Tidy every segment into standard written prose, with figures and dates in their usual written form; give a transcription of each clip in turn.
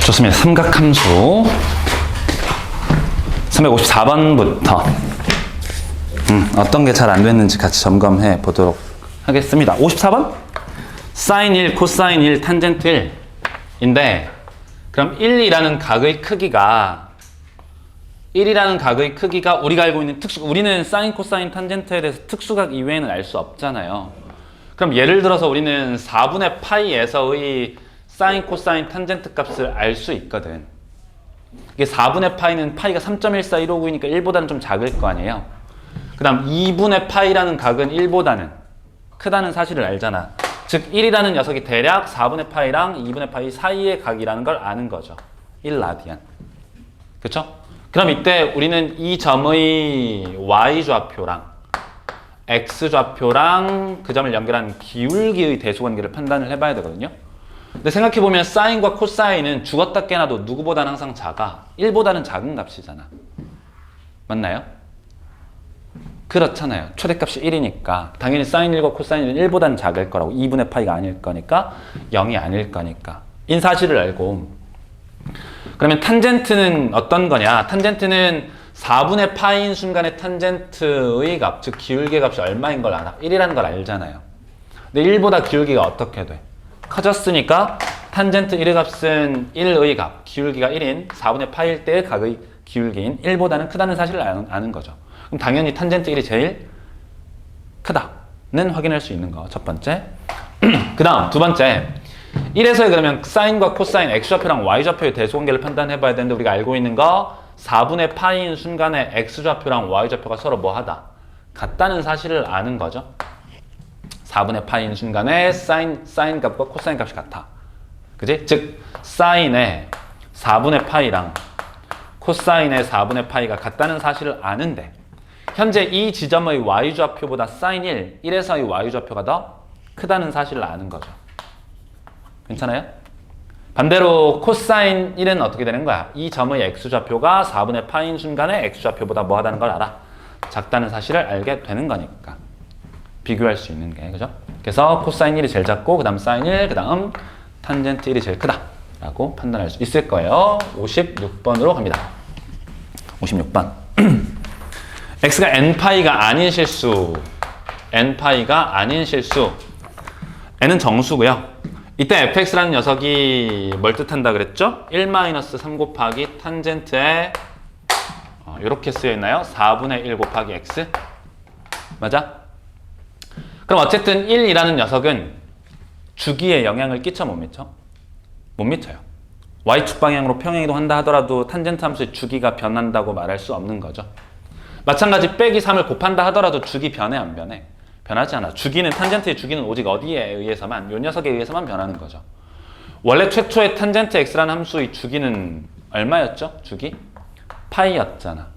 좋습니다. 삼각함수 354번부터 어떤 게 잘 안 됐는지 같이 점검해 보도록 하겠습니다. 54번 사인 1, 코사인 1, 탄젠트 1인데 그럼 1이라는 각의 크기가 우리가 알고 있는 우리는 사인, 코사인, 탄젠트에 대해서 특수각 이외에는 알 수 없잖아요. 그럼 예를 들어서 우리는 4분의 파이에서의 사인, 코사인, 탄젠트 값을 알 수 있거든. 이게 4분의 파이는 파이가 3.141599이니까 1보다는 좀 작을 거 아니에요. 그 다음 2분의 파이라는 각은 1보다는 크다는 사실을 알잖아. 즉 1이라는 녀석이 대략 4분의 파이랑 2분의 파이 사이의 각이라는 걸 아는 거죠. 1라디안. 그쵸? 그럼 이때 우리는 이 점의 y좌표랑 x좌표랑 그 점을 연결한 기울기의 대소관계를 판단을 해봐야 되거든요. 근데 생각해보면 사인과 코사인은 죽었다 깨나도 누구보다는 항상 작아. 1보다는 작은 값이잖아. 맞나요? 그렇잖아요. 최대값이 1이니까 당연히 사인 1과 코사인 1은 1보다는 작을 거라고. 2분의 파이가 아닐 거니까 0이 아닐 거니까 인 사실을 알고 그러면 탄젠트는 어떤 거냐. 탄젠트는 4분의 파이인 순간의 탄젠트의 값, 즉 기울기 값이 얼마인 걸 알아. 1이라는 걸 알잖아요. 근데 1보다 기울기가 어떻게 돼? 커졌으니까 탄젠트 1의 값은 1의 값, 기울기가 1인 4분의 파이일 때의 각의 기울기인 1보다는 크다는 사실을 아는 거죠. 그럼 당연히 탄젠트 1이 제일 크다는 확인할 수 있는 거, 첫 번째. 그 다음 두 번째, 1에서의 그러면 사인과 코사인, x좌표랑 y좌표의 대소관계를 판단해 봐야 되는데 우리가 알고 있는 거 4분의 파이인 순간에 x좌표랑 y좌표가 서로 뭐하다? 같다는 사실을 아는 거죠. 4분의 파이인 순간에 사인 값과 코사인 값이 같아. 그지? 즉 사인의 4분의 파이랑 코사인의 4분의 파이가 같다는 사실을 아는데 현재 이 지점의 y좌표보다 사인 1에서의 y좌표가 더 크다는 사실을 아는 거죠. 괜찮아요? 반대로 코사인 1은 어떻게 되는 거야? 이 점의 x좌표가 4분의 파이인 순간에 x좌표보다 뭐 하다는 걸 알아? 작다는 사실을 알게 되는 거니까. 비교할 수 있는 게, 그죠? 그래서 코사인 1이 제일 작고, 그 다음 사인 1, 그 다음 탄젠트 1이 제일 크다. 라고 판단할 수 있을 거예요. 56번으로 갑니다. 56번. x가 n파이가 아닌 실수. n파이가 아닌 실수. n은 정수고요. 이때 fx라는 녀석이 뭘 뜻한다 그랬죠? 1-3 곱하기 탄젠트에 이렇게 쓰여 있나요? 4분의 1 곱하기 x. 맞아? 그럼 어쨌든 1이라는 녀석은 주기에 영향을 끼쳐 못 미쳐? 못 미쳐요. y축 방향으로 평행이동한다 하더라도 탄젠트 함수의 주기가 변한다고 말할 수 없는 거죠. 마찬가지 빼기 3을 곱한다 하더라도 주기 변해 안 변해? 변하지 않아. 주기는 탄젠트의 주기는 오직 어디에 의해서만, 요 녀석에 의해서만 변하는 거죠. 원래 최초의 탄젠트 x라는 함수의 주기는 얼마였죠? 주기? 파이였잖아.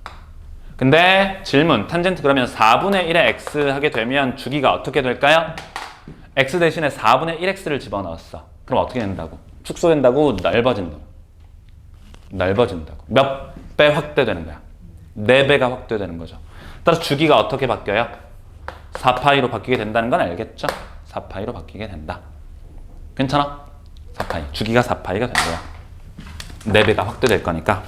근데 질문, 탄젠트 그러면 4분의 1의 x 하게 되면 주기가 어떻게 될까요? x 대신에 4분의 1x를 집어넣었어. 그럼 어떻게 된다고? 축소된다고? 넓어진다고. 넓어진다고. 몇 배 확대되는 거야? 4배가 확대되는 거죠. 따라서 주기가 어떻게 바뀌어요? 4파이로 바뀌게 된다는 건 알겠죠? 4파이로 바뀌게 된다. 괜찮아? 4파이. 주기가 4파이가 된 거야. 4배가 확대될 거니까.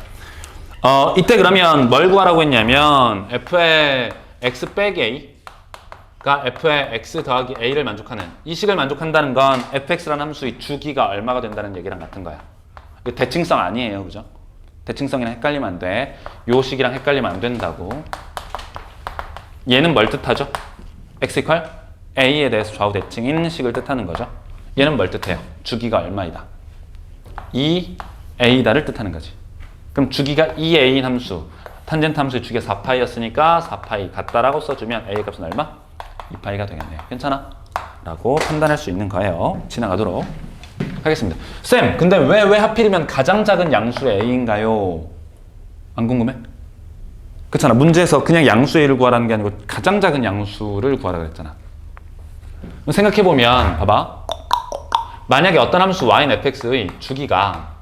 이때 그러면 뭘 구하라고 했냐면 f의 x 빼기 a가 f의 x 더하기 a를 만족하는 이 식을 만족한다는 건 fx라는 함수의 주기가 얼마가 된다는 얘기랑 같은 거야. 이거 대칭성 아니에요. 그죠? 대칭성이랑 헷갈리면 안 돼. 요 식이랑 헷갈리면 안 된다고. 얘는 뭘 뜻하죠? x 이퀄 a에 대해서 좌우 대칭인 식을 뜻하는 거죠. 얘는 뭘 뜻해요? 주기가 얼마이다. 2a다를 뜻하는 거지. 그럼 주기가 2a인 함수, 탄젠트 함수의 주기가 4파이였으니까 4파이 같다라고 써주면 a의 값은 얼마? 2파이가 되겠네요. 괜찮아? 라고 판단할 수 있는 거예요. 지나가도록 하겠습니다. 쌤, 근데 왜 하필이면 가장 작은 양수의 a인가요? 안 궁금해? 그렇잖아. 문제에서 그냥 양수 a를 구하라는 게 아니고 가장 작은 양수를 구하라 그랬잖아. 생각해보면 봐봐. 만약에 어떤 함수 y인 fx의 주기가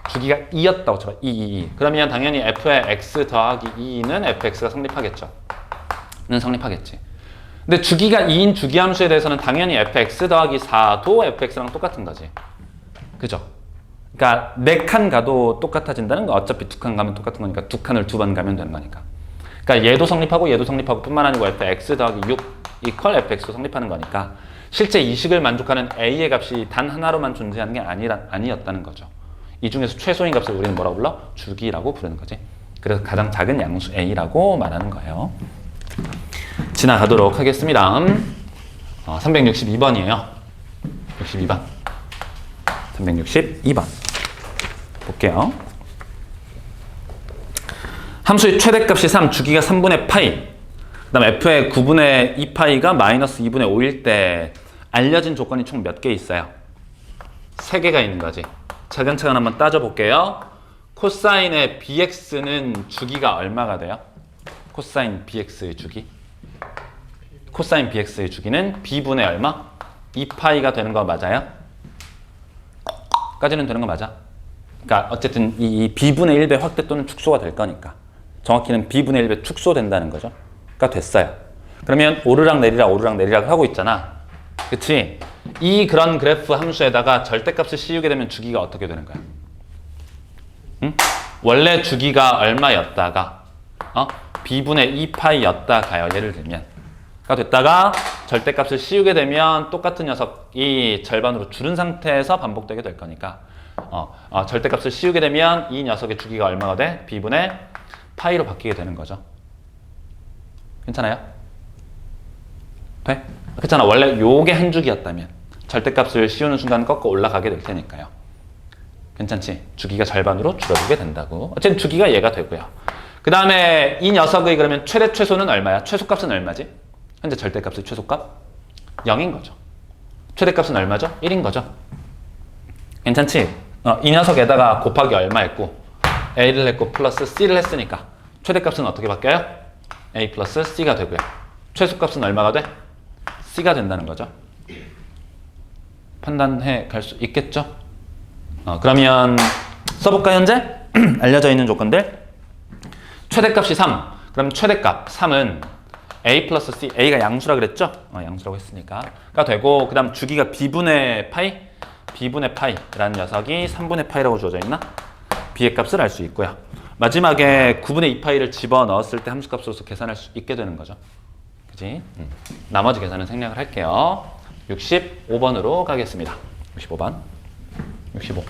2였다고 쳐봐. 2. 그러면 당연히 f의 x 더하기 2는 fx가 성립하겠죠. 는 성립하겠지. 근데 주기가 2인 주기함수에 대해서는 당연히 fx 더하기 4도 fx랑 똑같은 거지. 그죠? 그러니까 4칸 가도 똑같아진다는 거. 어차피 2칸 가면 똑같은 거니까 2칸을 2번 가면 되는 거니까. 그러니까 얘도 성립하고 얘도 성립하고 뿐만 아니고 fx 더하기 6 이퀄 fx도 성립하는 거니까 실제 이 식을 만족하는 a의 값이 단 하나로만 존재하는 게 아니었다는 거죠. 이 중에서 최소인 값을 우리는 뭐라고 불러? 주기라고 부르는 거지. 그래서 가장 작은 양수 a라고 말하는 거예요. 지나가도록 하겠습니다. 362번이에요. 62번. 362번. 볼게요. 함수의 최대값이 3, 주기가 3분의 파이. 그 다음 f의 9분의 2파이가 마이너스 2분의 5일 때 알려진 조건이 총 몇 개 있어요? 3개가 있는 거지. 차근차근 한번 따져볼게요. 코사인의 bx는 주기가 얼마가 돼요? 코사인 bx의 주기. 코사인 bx의 주기는 b분의 얼마? 2파이가 되는 거 맞아요? 까지는 되는 거 맞아? 그러니까 어쨌든 이 b분의 1배 확대 또는 축소가 될 거니까. 정확히는 b분의 1배 축소된다는 거죠. 가 됐어요. 그러면 오르락 내리락 하고 있잖아. 그치? 이 그런 그래프 함수에다가 절대값을 씌우게 되면 주기가 어떻게 되는 거야? 응? 원래 주기가 얼마였다가 b분의 2파이였다가요. 예를 들면 가 됐다가 절대값을 씌우게 되면 똑같은 녀석이 절반으로 줄은 상태에서 반복되게 될 거니까 절대값을 씌우게 되면 이 녀석의 주기가 얼마가 돼? b분의 파이로 바뀌게 되는 거죠. 괜찮아요? 돼? 그렇잖아. 원래 요게 한 주기였다면 절대값을 씌우는 순간 꺾어 올라가게 될 테니까요. 괜찮지? 주기가 절반으로 줄어들게 된다고. 어쨌든 주기가 얘가 되고요. 그 다음에 이 녀석의 그러면 최대 최소는 얼마야? 최소값은 얼마지? 현재 절대값의 최소값? 0인 거죠. 최대값은 얼마죠? 1인 거죠. 괜찮지? 이 녀석에다가 곱하기 얼마 했고 a를 했고 플러스 c를 했으니까 최대값은 어떻게 바뀌어요? a 플러스 c가 되고요. 최소값은 얼마가 돼? c가 된다는 거죠. 판단해 갈 수 있겠죠? 그러면 써볼까요, 현재? 알려져 있는 조건들. 최대값이 3. 그럼 최대값 3은 a 플러스 c, a가 양수라 그랬죠? 양수라고 했으니까. 가 되고, 그 다음 주기가 b분의 파이? b분의 파이라는 녀석이 3분의 파이라고 주어져 있나? b의 값을 알 수 있고요. 마지막에 9분의 2파이를 집어넣었을 때 함수값으로서 계산할 수 있게 되는 거죠. 그치? 나머지 계산은 생략을 할게요. 65번으로 가겠습니다. 65번. 65.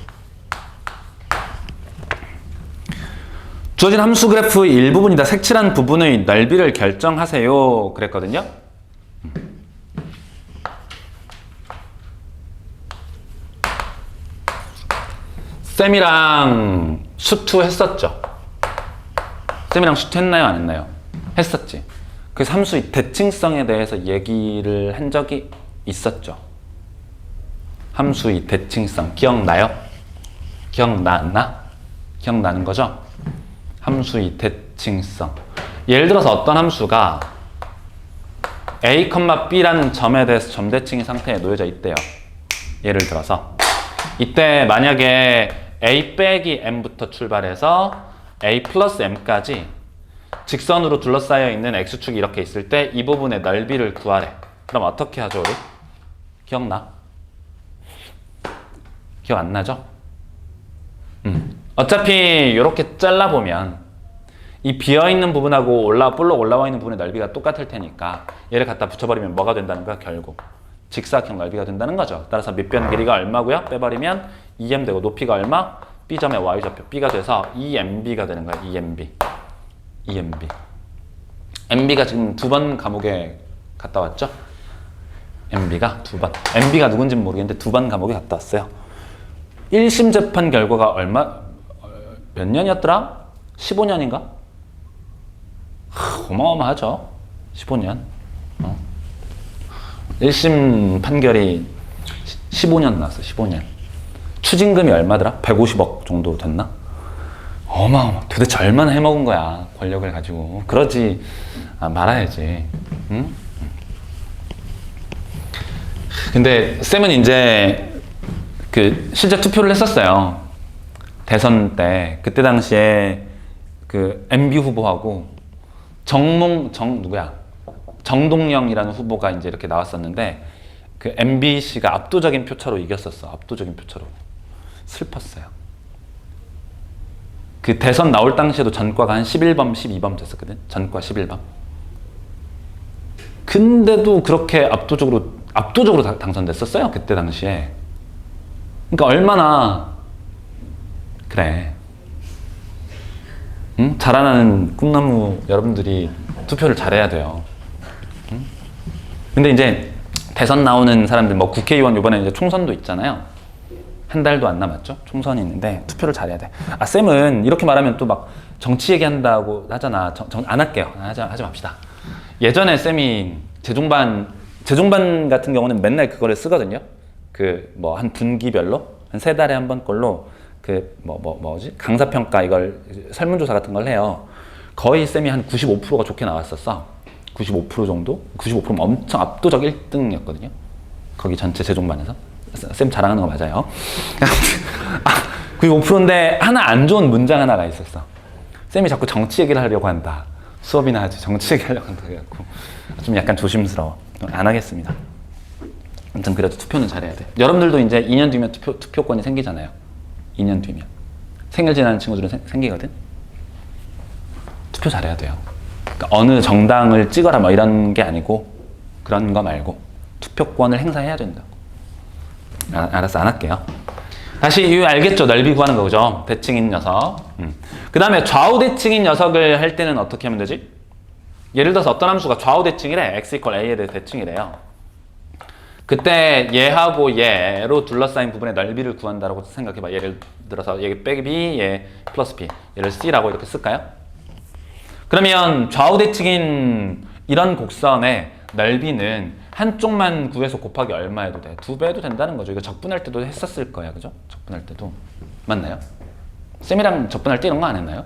주어진 함수 그래프 일부분이다. 색칠한 부분의 넓이를 결정하세요. 그랬거든요. 쌤이랑 수투 했었죠. 쌤이랑 수투 했나요? 안 했나요? 했었지. 그래서 함수의 대칭성에 대해서 얘기를 한 적이 있었죠. 함수의 대칭성 기억나요? 기억나나? 기억나는 거죠? 함수의 대칭성. 예를 들어서 어떤 함수가 a, b라는 점에 대해서 점대칭의 상태에 놓여져 있대요. 예를 들어서 이때 만약에 a 빼기 m부터 출발해서 a 플러스 m까지 직선으로 둘러싸여 있는 x축이 이렇게 있을 때 이 부분의 넓이를 구하래. 그럼 어떻게 하죠, 우리? 기억나? 기억 안 나죠? 어차피 이렇게 잘라보면 이 비어있는 부분하고 볼록 올라와 있는 부분의 넓이가 똑같을 테니까 얘를 갖다 붙여버리면 뭐가 된다는 거야, 결국? 직사각형 넓이가 된다는 거죠. 따라서 밑변 길이가 얼마고요? 빼버리면 2m 되고 높이가 얼마? B점의 Y좌표 B가 돼서 2MB가 되는 거야. 2MB. MB가 지금 2번 감옥에 갔다 왔죠? MB가 2번. MB가 누군지는 모르겠는데 2번 감옥에 갔다 왔어요. 1심 재판 결과가 몇 년이었더라? 15년인가? 어마어마하죠. 15년. 1심 판결이 15년 나왔어. 15년. 추징금이 얼마더라? 150억 정도 됐나? 도대체 얼마나 해먹은 거야, 권력을 가지고. 그러지 말아야지. 응? 근데 쌤은 이제 실제 투표를 했었어요. 대선 때. 그때 당시에 MB 후보하고 정동영이라는 후보가 이제 이렇게 나왔었는데 MBC가 압도적인 표차로 이겼었어. 압도적인 표차로. 슬펐어요. 그 대선 나올 당시에도 전과가 한 11범, 12범 됐었거든. 전과 11범. 근데도 그렇게 압도적으로 당선됐었어요. 그때 당시에. 그러니까 얼마나 그래. 응? 자라나는 꿈나무 여러분들이 투표를 잘해야 돼요. 응? 근데 이제 대선 나오는 사람들, 뭐 국회의원 이번에 이제 총선도 있잖아요. 한 달도 안 남았죠? 총선이 있는데 투표를 잘해야 돼. 아, 쌤은 이렇게 말하면 또 막 정치 얘기한다고 하잖아. 안 할게요. 하지 맙시다. 예전에 쌤이 재종반 같은 경우는 맨날 그거를 쓰거든요. 그 뭐 한 분기별로 한 3달에 한 번 걸로 그 뭐지? 강사평가 이걸 설문조사 같은 걸 해요. 거의 쌤이 한 95%가 좋게 나왔었어. 95% 정도? 95%면 엄청 압도적 1등이었거든요. 거기 전체 재종반에서. 쌤 자랑하는 거 맞아요. 95%인데 하나 안 좋은 문장 하나가 있었어. 쌤이 자꾸 정치 얘기를 하려고 한다. 수업이나 하지 정치 얘기하려고 한다. 그래갖고 좀 약간 조심스러워. 안 하겠습니다. 아무튼 그래도 투표는 잘해야 돼. 여러분들도 이제 2년 뒤면 투표권이 생기잖아요. 2년 뒤면. 생일 지나는 친구들은 생기거든. 투표 잘해야 돼요. 그러니까 어느 정당을 찍어라 뭐 이런 게 아니고 그런 거 말고 투표권을 행사해야 된다고. 알았어, 안 할게요. 다시 이거 알겠죠? 넓이 구하는 거죠. 대칭인 녀석. 그 다음에 좌우 대칭인 녀석을 할 때는 어떻게 하면 되지? 예를 들어서 어떤 함수가 좌우 대칭이래. x = a에 대해 대칭이래요. 그때 얘하고 얘로 둘러싸인 부분의 넓이를 구한다고 생각해봐. 예를 들어서 얘 빼기 b, 얘 플러스 b. 얘를 c라고 이렇게 쓸까요? 그러면 좌우 대칭인 이런 곡선의 넓이는 한쪽만 구해서 곱하기 얼마 해도 돼? 2배 해도 된다는 거죠. 이거 적분할 때도 했었을 거야. 그죠? 적분할 때도. 맞나요? 쌤이랑 적분할 때 이런 거 안 했나요?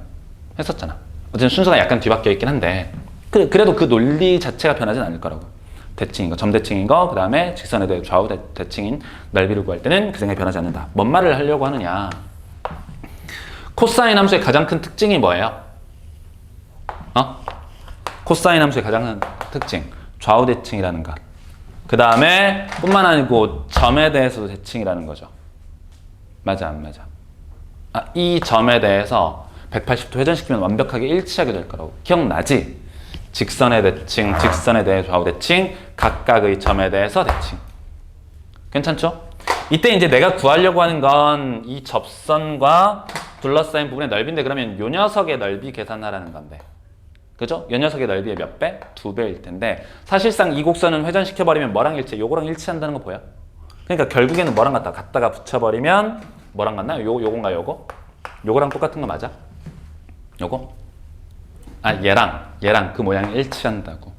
했었잖아. 어쨌든 순서가 약간 뒤바뀌어 있긴 한데 그래도 그 논리 자체가 변하진 않을 거라고. 대칭인 거, 점대칭인 거, 그 다음에 직선에 대해 좌우 대칭인 넓이를 구할 때는 그 생각이 변하지 않는다. 뭔 말을 하려고 하느냐. 코사인 함수의 가장 큰 특징이 뭐예요? 코사인 함수의 가장 큰 특징. 좌우 대칭이라는 것. 그 다음에 뿐만 아니고 점에 대해서도 대칭이라는 거죠. 맞아, 안 맞아? 이 점에 대해서 180도 회전시키면 완벽하게 일치하게 될 거라고. 기억나지? 직선의 대칭, 직선에 대해 좌우 대칭, 각각의 점에 대해서 대칭. 괜찮죠? 이때 이제 내가 구하려고 하는 건 이 접선과 둘러싸인 부분의 넓이인데 그러면 요 녀석의 넓이 계산하라는 건데. 그죠? 요 녀석의 넓이의 몇 배? 2배일 텐데 사실상 이 곡선은 회전시켜버리면 뭐랑 일치해? 요거랑 일치한다는 거 보여? 그러니까 결국에는 뭐랑 갖다가 붙여버리면 뭐랑 같나요? 요건가 요거? 요거랑 똑같은 거 맞아? 요거? 얘랑 그 모양이 일치한다고.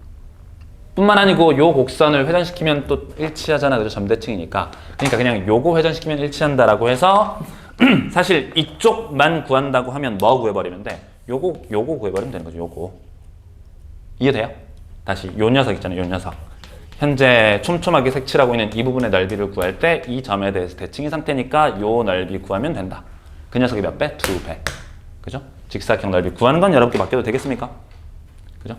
뿐만 아니고 요 곡선을 회전시키면 또 일치하잖아. 그죠? 점대칭이니까. 그러니까 그냥 요거 회전시키면 일치한다라고 해서 사실 이쪽만 구한다고 하면 뭐 구해버리면 돼? 요거 구해버리면 되는 거죠. 요거. 이해돼요? 다시 요 녀석 있잖아요. 요 녀석. 현재 촘촘하게 색칠하고 있는 이 부분의 넓이를 구할 때 이 점에 대해서 대칭인 상태니까 요 넓이 구하면 된다. 그 녀석이 몇 배? 2배. 그죠? 직사각형 넓이 구하는 건 여러분께 맡겨도 되겠습니까? 그죠?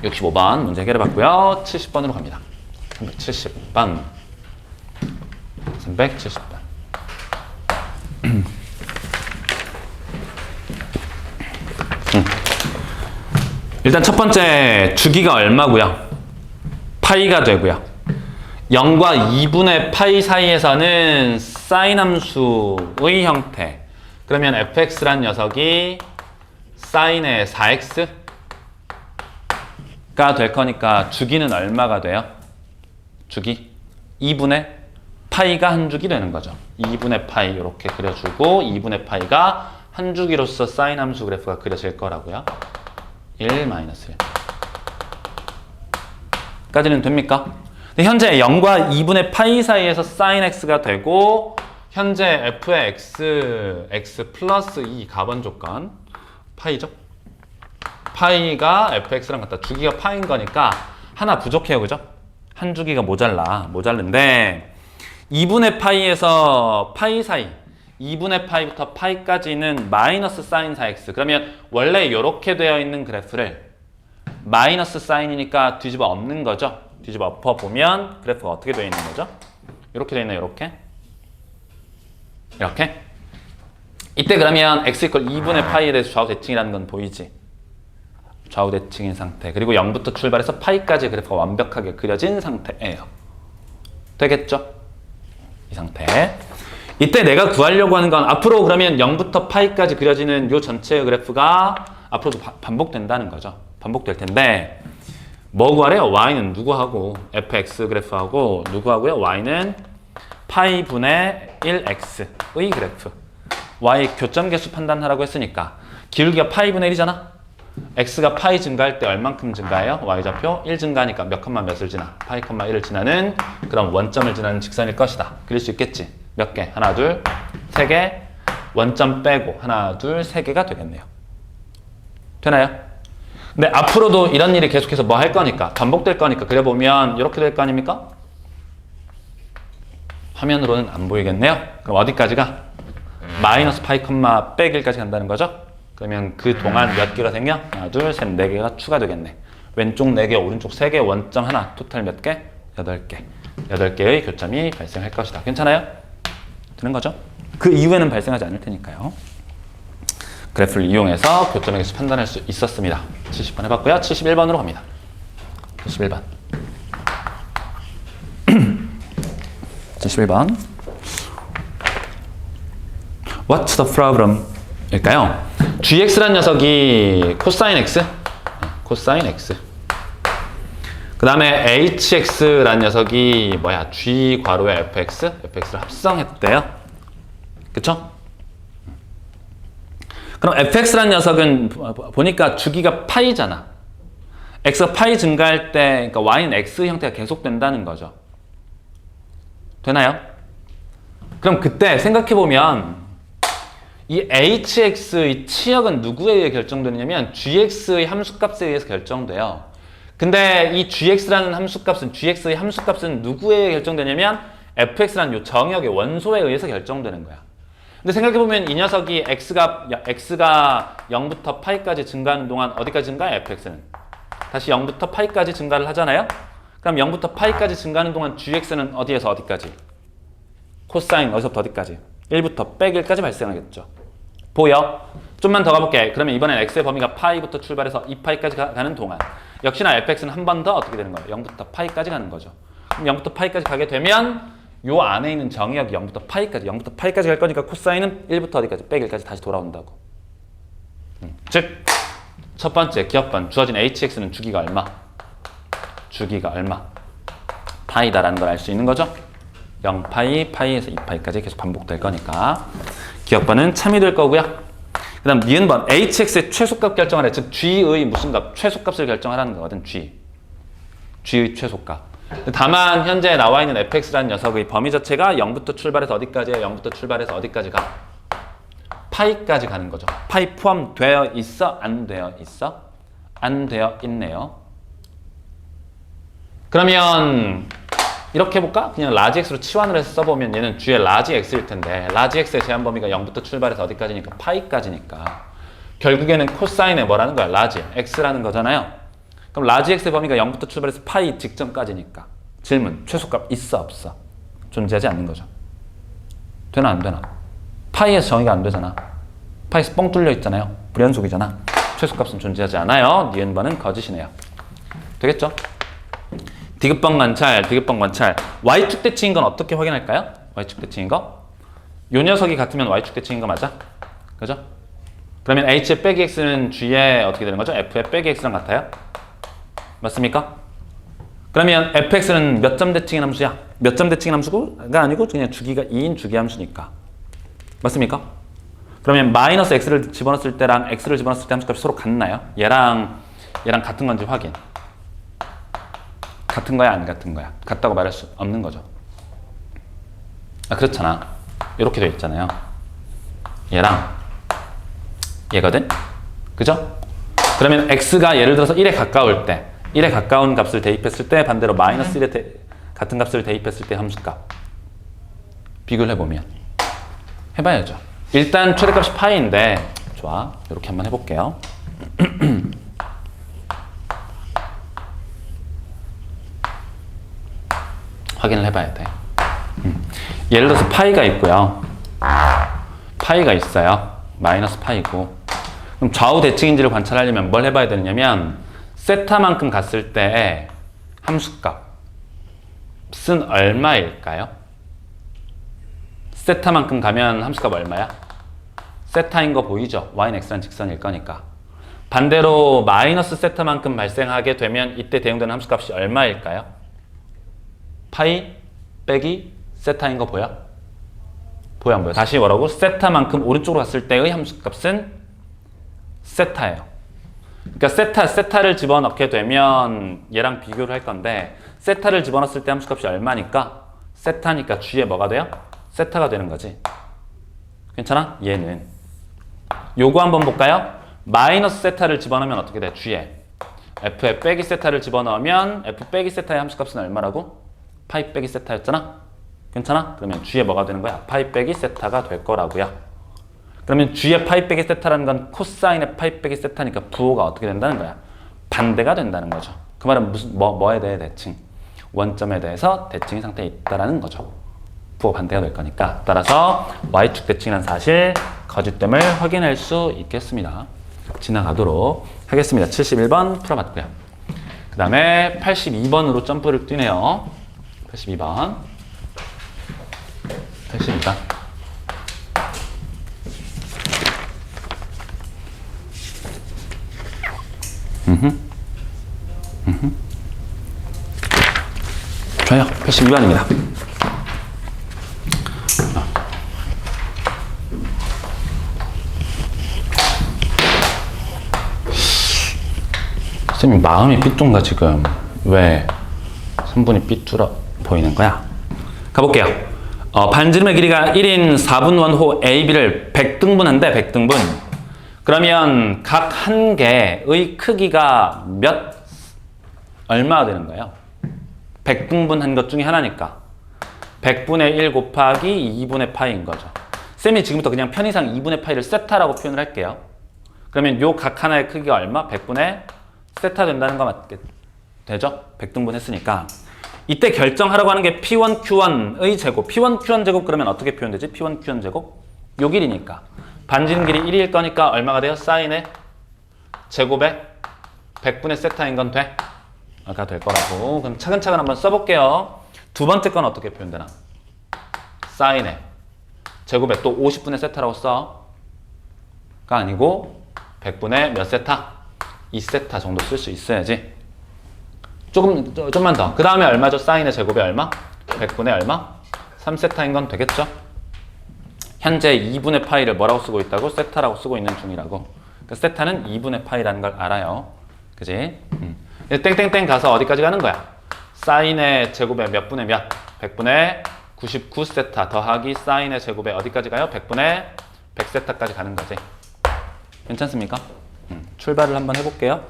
65번 문제 해결해 봤고요. 70번으로 갑니다. 370번. 370번. 일단 첫 번째 주기가 얼마고요? 파이가 되고요. 0과 2분의 파이 사이에서는 사인 함수의 형태. 그러면 fx란 녀석이 사인의 4x가 될 거니까 주기는 얼마가 돼요? 주기 2분의 파이가 한 주기 되는 거죠. 2분의 파이 이렇게 그려주고 2분의 파이가 한 주기로서 사인 함수 그래프가 그려질 거라고요. 1, 마이너스 1 까지는 됩니까? 근데 현재 0과 2분의 파이 사이에서 sin x가 되고 현재 f의 x 플러스 2 가번 조건 파이죠? 파이가 fx랑 같다. 주기가 파인 거니까 하나 부족해요. 그죠? 한 주기가 모자른데 2분의 파이에서 파이 사이 2분의 파이부터 파이까지는 마이너스 사인 4x. 그러면 원래 이렇게 되어 있는 그래프를 마이너스 사인이니까 뒤집어 엎는 거죠. 뒤집어 엎어보면 그래프가 어떻게 되어 있는 거죠? 이렇게 되어 있나요? 이렇게? 이렇게. 이때 그러면 x 이퀄 2분의 파이에 대해서 좌우 대칭이라는 건 보이지? 좌우 대칭인 상태. 그리고 0부터 출발해서 파이까지 그래프가 완벽하게 그려진 상태예요. 되겠죠? 이 상태. 이때 내가 구하려고 하는 건 앞으로 그러면 0부터 파이까지 그려지는 이 전체의 그래프가 앞으로도 반복된다는 거죠. 반복될 텐데 뭐 구하래요? y는 누구하고? fx 그래프하고 누구하고요? y는 파이 분의 1x의 그래프. y 교점 개수 판단하라고 했으니까 기울기가 파이 분의 1이잖아. x가 파이 증가할 때 얼만큼 증가해요? y좌표 1 증가하니까 몇 컴마 몇을 지나? 파이 컴마 1을 지나는 그런 원점을 지나는 직선일 것이다. 그릴 수 있겠지? 몇 개? 하나, 둘, 세 개. 원점 빼고 하나, 둘, 세 개가 되겠네요. 되나요? 근데 앞으로도 이런 일이 계속해서 뭐 할 거니까 반복될 거니까 그려보면 이렇게 될 거 아닙니까? 화면으로는 안 보이겠네요. 그럼 어디까지가? 마이너스 파이 컴마 빼 1까지 간다는 거죠? 그러면 그 동안 몇 개가 생겨? 하나, 둘, 셋, 네 개가 추가되겠네. 왼쪽 4개, 오른쪽 3개, 원점 하나, 토탈 몇 개? 8개. 8개의 교점이 발생할 것이다. 괜찮아요? 되는 거죠? 그 이후에는 발생하지 않을 테니까요. 그래프를 이용해서 교점의 개수 판단할 수 있었습니다. 70번 해봤고요. 71번으로 갑니다. 71번. 71번. What's the problem? 일까요? gx란 녀석이 코사인 x? 코사인 x. 그 다음에 hx란 녀석이 뭐야? g 괄호에 fx? fx를 합성했대요. 그쵸? 그럼 fx란 녀석은 보니까 주기가 파이잖아. x가 파이 증가할 때 그러니까 y는 x 형태가 계속된다는 거죠. 되나요? 그럼 그때 생각해보면 이 hx의 치역은 누구에 의해 결정되느냐면 gx의 함수값에 의해서 결정돼요. 근데 이 gx라는 gx의 함수값은 누구에 의해 결정되냐면 fx라는 이 정역의 원소에 의해서 결정되는 거야. 근데 생각해보면 이 녀석이 x가 0부터 파이까지 증가하는 동안 어디까지 증가해? fx는 다시 0부터 파이까지 증가를 하잖아요. 그럼 0부터 파이까지 증가하는 동안 gx는 어디에서 어디까지? 코사인 어디서부터 어디까지? 1부터 빼 1까지 발생하겠죠. 보여? 좀만 더 가볼게. 그러면 이번엔 x의 범위가 파이부터 출발해서 2파이까지 가는 동안 역시나 fx는 한 번 더 어떻게 되는 거예요? 0부터 파이까지 가는 거죠. 그럼 0부터 파이까지 가게 되면 요 안에 있는 정의역이 0부터 파이까지 갈 거니까 코사인은 1부터 어디까지? 빼 1까지 다시 돌아온다고. 즉, 첫 번째 기억번 주어진 hx는 주기가 얼마? 주기가 얼마? 파이다라는 걸 알 수 있는 거죠. 0파이, 파이에서 2파이까지 계속 반복될 거니까 기억번은 참이 될 거고요. 그 다음 니은번 hx의 최소값 결정하래. 즉 g의 무슨 값? 최소값을 결정하라는 거거든. g의 최소값. 다만 현재 나와 있는 fx라는 녀석의 범위 자체가 0부터 출발해서 어디까지예요? 0부터 출발해서 어디까지 가? 파이까지 가는 거죠. 파이 포함되어 있어? 안 되어 있어? 안 되어 있네요. 그러면 이렇게 해볼까? 그냥 라지 x로 치환을 해서 써보면 얘는 g의 라지 x일 텐데 라지 x의 제한 범위가 0부터 출발해서 어디까지니까? 파이까지니까 결국에는 코사인의 뭐라는 거야? 라지 x라는 거잖아요. 그럼 라지 x의 범위가 0부터 출발해서 파이 직전까지니까 질문, 최소값 있어 없어? 존재하지 않는 거죠. 되나 안 되나? 파이에서 정의가 안 되잖아. 파이에서 뻥 뚫려 있잖아요. 불연속이잖아. 최소값은 존재하지 않아요. 니은번은 거짓이네요. 되겠죠? 디귿번 관찰. y축 대칭인 건 어떻게 확인할까요? y축 대칭인 거? 요 녀석이 같으면 y축 대칭인 거 맞아? 그죠? 그러면 h의 빼기 x는 g의 어떻게 되는 거죠? f의 빼기 x랑 같아요? 맞습니까? 그러면 fx는 몇 점 대칭인 함수야? 몇 점 대칭인 함수가 아니고 그냥 주기가 2인 주기 함수니까. 맞습니까? 그러면 마이너스 x를 집어넣었을 때랑 x를 집어넣었을 때 함수값이 서로 같나요? 얘랑 같은 건지 확인. 같은 거야, 안 같은 거야? 같다고 말할 수 없는 거죠. 아, 그렇잖아. 이렇게 돼 있잖아요. 얘랑 얘거든? 그죠? 그러면 x가 예를 들어서 1에 가까울 때 1에 가까운 값을 대입했을 때 반대로 마이너스 1에 같은 값을 대입했을 때 함수값 비교를 해보면 해봐야죠. 일단 최대값이 파이인데 좋아. 이렇게 한번 해볼게요. 확인을 해봐야 돼. 예를 들어서 파이가 있고요. 파이가 있어요. 마이너스 파이고. 그럼 좌우 대칭인지를 관찰하려면 뭘 해봐야 되느냐면 세타만큼 갔을 때 함수값은 얼마일까요? 세타만큼 가면 함수값 얼마야? 세타인 거 보이죠? y는 x란 직선일 거니까. 반대로 마이너스 세타만큼 발생하게 되면 이때 대응되는 함수값이 얼마일까요? 파이 빼기 세타인 거 보여? 보여 안 보여? 다시 뭐라고? 세타만큼 오른쪽으로 갔을 때의 함수값은 세타예요. 그러니까 세타를 집어넣게 되면 얘랑 비교를 할 건데 세타를 집어넣었을 때 함수값이 얼마니까? 세타니까 G에 뭐가 돼요? 세타가 되는 거지. 괜찮아? 얘는. 요거 한번 볼까요? 마이너스 세타를 집어넣으면 어떻게 돼? G에. F에 빼기 세타를 집어넣으면 F 빼기 세타의 함수값은 얼마라고? 파이 빼기 세타였잖아? 괜찮아? 그러면 G에 뭐가 되는 거야? 파이 빼기 세타가 될 거라고요. 그러면 G의 파이 빼기 세타라는 건 코사인의 파이 빼기 세타니까 부호가 어떻게 된다는 거야? 반대가 된다는 거죠. 그 말은 뭐에 대해 대칭? 원점에 대해서 대칭의 상태에 있다라는 거죠. 부호 반대가 될 거니까. 따라서 Y축 대칭이라는 사실, 거짓됨을 확인할 수 있겠습니다. 지나가도록 하겠습니다. 71번 풀어봤고요. 그 다음에 82번으로 점프를 뛰네요. 82번. 82번. 좋아요. 82번입니다. 선생님 마음이 삐뚤가 지금. 왜 3분이 삐뚤어 보이는 거야? 가볼게요. 반지름의 길이가 1인 4분 원호 AB를 100등분한데 100등분. 그러면 각 한 개의 크기가 얼마가 되는 거예요? 100등분한 것 중에 하나니까 100분의 1 곱하기 2분의 파이인 거죠. 쌤이 지금부터 그냥 편의상 2분의 파이를 세타라고 표현을 할게요. 그러면 요 각 하나의 크기가 얼마? 100분의 세타 된다는 거 맞게 되죠? 100등분 했으니까 이때 결정하라고 하는 게 P1, Q1의 제곱. P1, Q1 제곱 그러면 어떻게 표현되지? P1, Q1 제곱? 요 길이니까 반지름 길이 1일 거니까 얼마가 돼요? 사인의 제곱에 100분의 세타인 건 돼? 가 될 거라고. 그럼 차근차근 한번 써볼게요. 두 번째 건 어떻게 표현되나? 사인의 제곱에 또 50분의 세타라고 써. 가 아니고 100분의 몇 세타? 2세타 정도 쓸 수 있어야지. 좀만 더. 그 다음에 얼마죠? 사인의 제곱에 얼마? 100분의 얼마? 3세타인 건 되겠죠? 현재 2분의 파이를 뭐라고 쓰고 있다고? 세타라고 쓰고 있는 중이라고. 그러니까 세타는 2분의 파이라는 걸 알아요. 그지? 땡땡땡 가서 어디까지 가는 거야? 사인의 제곱에 몇 분의 몇? 100분의 99세타 더하기 사인의 제곱에 어디까지 가요? 100분의 100세타까지 가는 거지. 괜찮습니까? 출발을 한번 해볼게요.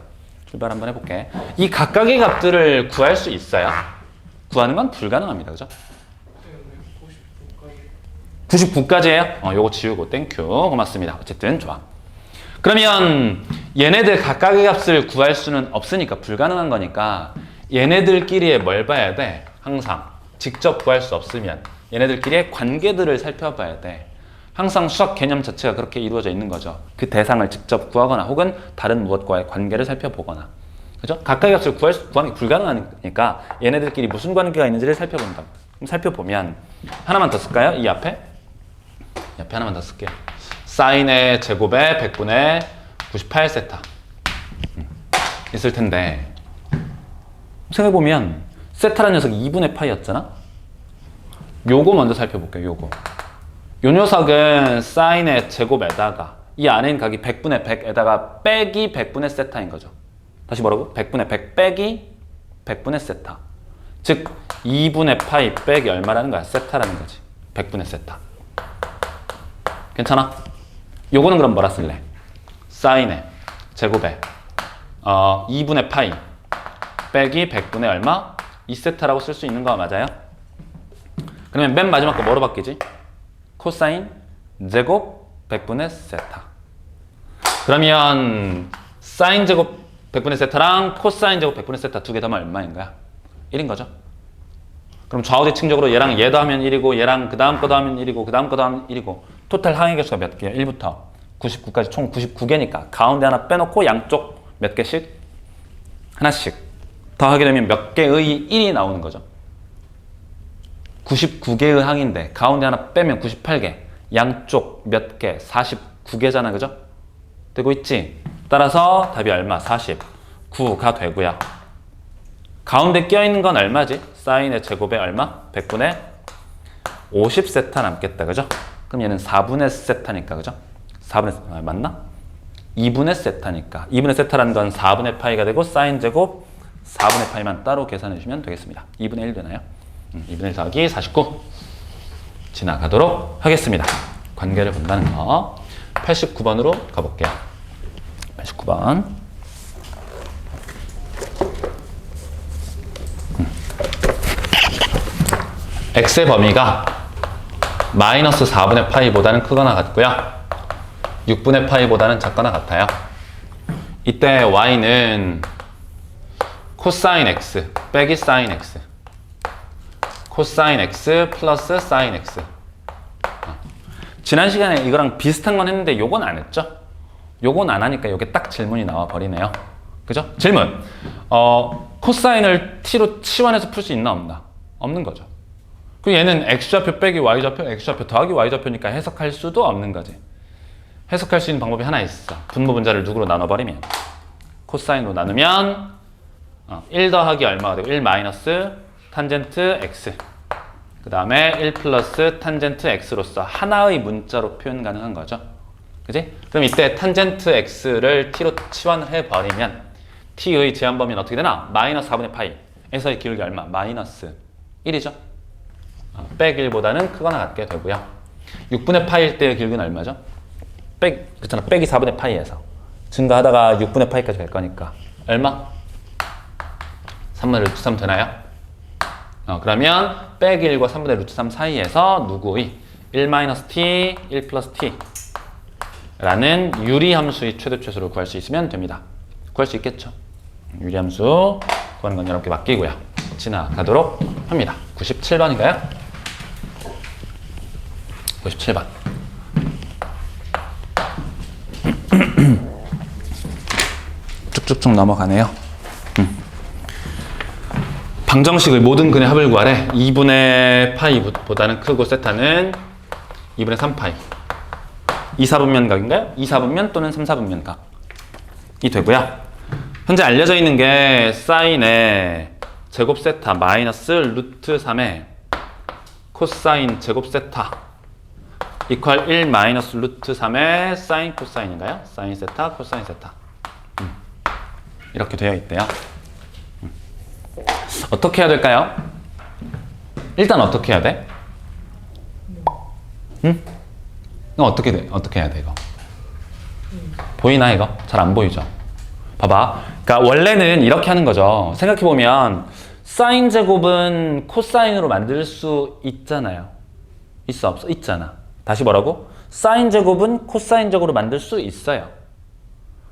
출발 한번 해볼게. 이 각각의 값들을 구할 수 있어요. 구하는 건 불가능합니다. 그죠? 99까지예요? 요거 지우고 땡큐. 고맙습니다. 어쨌든 좋아. 그러면 얘네들 각각의 값을 구할 수는 없으니까 불가능한 거니까 얘네들끼리의 뭘 봐야 돼? 항상 직접 구할 수 없으면 얘네들끼리의 관계들을 살펴봐야 돼. 항상 수학 개념 자체가 그렇게 이루어져 있는 거죠. 그 대상을 직접 구하거나 혹은 다른 무엇과의 관계를 살펴보거나. 그죠? 각각의 값을 구하는 게 불가능하니까 얘네들끼리 무슨 관계가 있는지를 살펴본다. 그럼 살펴보면 하나만 더 쓸까요? 이 앞에 하나만 더 쓸게요. 사인의 제곱에 100분의 98세타 있을 텐데 생각해보면 세타라는 녀석이 2분의 파이였잖아? 요거 먼저 살펴볼게요. 요거. 요 녀석은 사인의 제곱에다가 이 안에 있는 각이 100분의 100에다가 빼기 100분의 세타인 거죠. 다시 뭐라고? 100분의 100 빼기 100분의 세타. 즉 2분의 파이 빼기 얼마라는 거야? 세타라는 거지. 100분의 세타. 괜찮아? 요거는 그럼 뭐라 쓸래? 사인의 제곱에 2분의 파이 빼기 100분의 얼마? 2세타라고 쓸 수 있는 거 맞아요? 그러면 맨 마지막 거 뭐로 바뀌지? 코사인 제곱 100분의 세타. 그러면 사인 제곱 100분의 세타랑 코사인 제곱 100분의 세타 두 개 더하면 얼마인 거야? 1인 거죠? 그럼 좌우대칭적으로 얘랑 얘도 하면 1이고 얘랑 그 다음 거도 하면 1이고 그 다음 거도 하면 1이고 토탈 항의 개수가 몇 개야? 1부터 99까지 총 99개니까 가운데 하나 빼놓고 양쪽 몇 개씩? 하나씩 더하게 되면 몇 개의 1이 나오는 거죠. 99개의 항인데 가운데 하나 빼면 98개 양쪽 몇 개? 49개잖아. 그죠? 되고 있지? 따라서 답이 얼마? 49가 되고요. 가운데 껴있는 건 얼마지? 사인의 제곱에 얼마? 100분의 50세타 남겠다. 그죠? 그럼 얘는 4분의 세타니까. 그죠? 4분의 맞나? 2분의 세타니까. 2분의 세타라는 건 4분의 파이가 되고 사인 제곱 4분의 파이만 따로 계산해 주시면 되겠습니다. 2분의 1 되나요? 2분의 1 더하기 49 지나가도록 하겠습니다. 관계를 본다는 거 89번으로 가볼게요. 89번 x의 범위가 마이너스 4분의 파이보다는 크거나 같고요. 6분의 파이보다는 작거나 같아요. 이때 y는 코사인 x 빼기 사인 x 코사인 x 플러스 사인 x 지난 시간에 이거랑 비슷한 건 했는데 요건 안 했죠? 요건 안 하니까 요게 딱 질문이 나와 버리네요. 그죠? 질문 코사인을 t로 치환해서 풀 수 있나 없나? 없는 거죠. 그리고 얘는 x좌표 빼기 y좌표 x좌표 더하기 y좌표니까 해석할 수도 없는 거지. 해석할 수 있는 방법이 하나 있어. 분모 분자를 누구로 나눠버리면 코사인으로 나누면 1 더하기 얼마가 되고 1 마이너스 탄젠트 x 그 다음에 1 플러스 탄젠트 x로서 하나의 문자로 표현 가능한 거죠. 그지? 그럼 이때 탄젠트 x를 t로 치환을 해버리면 t의 제한 범위는 어떻게 되나? 마이너스 4분의 파이 에서의 기울기 얼마? 마이너스 1이죠. 빼기 1보다는 크거나 같게 되고요. 6분의 파이일 때의 기울기는 얼마죠? 그렇잖아. 빼기 4분의 파이에서 증가하다가 6분의 파이까지 갈 거니까 얼마? 3분의 루트 3 되나요? 그러면 빼기 1과 3분의 루트 3 사이에서 누구의 1-t, 1 플러스 t 라는 유리함수의 최대 최소를 구할 수 있으면 됩니다. 구할 수 있겠죠? 유리함수 구하는 건 여러분께 맡기고요. 지나가도록 합니다. 97번인가요? 97번 쭉쭉쭉 넘어가네요. 방정식의 모든 근의 합을 구하래. 2분의 파이보다는 크고 세타는 2분의 3파이 2사분면각인가요? 2사분면 또는 3사분면각이 되고요. 현재 알려져 있는 게 사인의 제곱 세타 마이너스 루트 3의 코사인 제곱 세타 이퀄 1 마이너스 루트 3의 사인 코사인인가요? 사인 세타 코사인 세타 이렇게 되어 있대요. 어떻게 해야 될까요? 일단 어떻게 해야 돼? 응? 이거 어떻게 돼? 어떻게 해야 돼 이거? 보이나 이거? 잘 안 보이죠? 봐봐. 그러니까 원래는 이렇게 하는 거죠. 생각해보면 사인 제곱은 코사인으로 만들 수 있잖아요. 있어 없어? 있잖아. 다시 뭐라고? 사인 제곱은 코사인 제곱으로 만들 수 있어요.